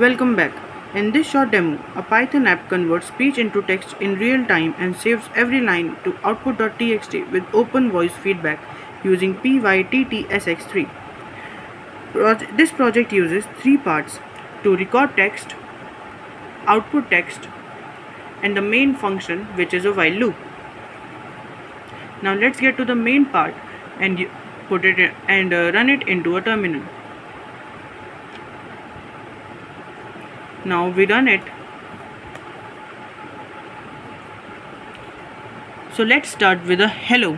Welcome back. In this short demo, a Python app converts speech into text in real time and saves every line to output.txt with open voice feedback using pyaudio. This project uses three parts: to record text, output text, and the main function, which is a while loop. Now let's get to the main part and run it into a terminal. Now we run it. So let's start with a hello.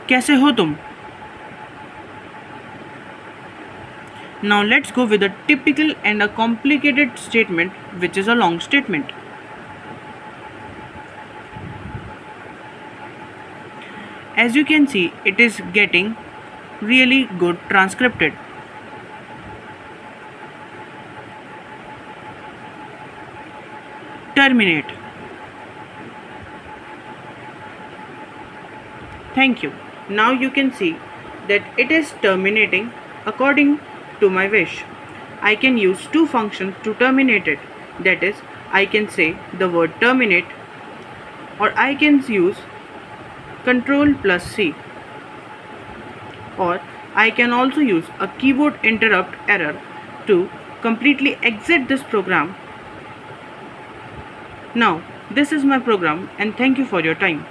कैसे हो तुम? Now let's go with a typical and a complicated statement, which is a long statement. As you can see, it is getting really good transcripted. Terminate. Thank you. Now you can see that it is terminating according to my wish. I can use two functions to terminate it. That is, I can say the word terminate, or I can use Ctrl+C, or I can also use a keyboard interrupt error to completely exit this program. Now, this is my program, and thank you for your time.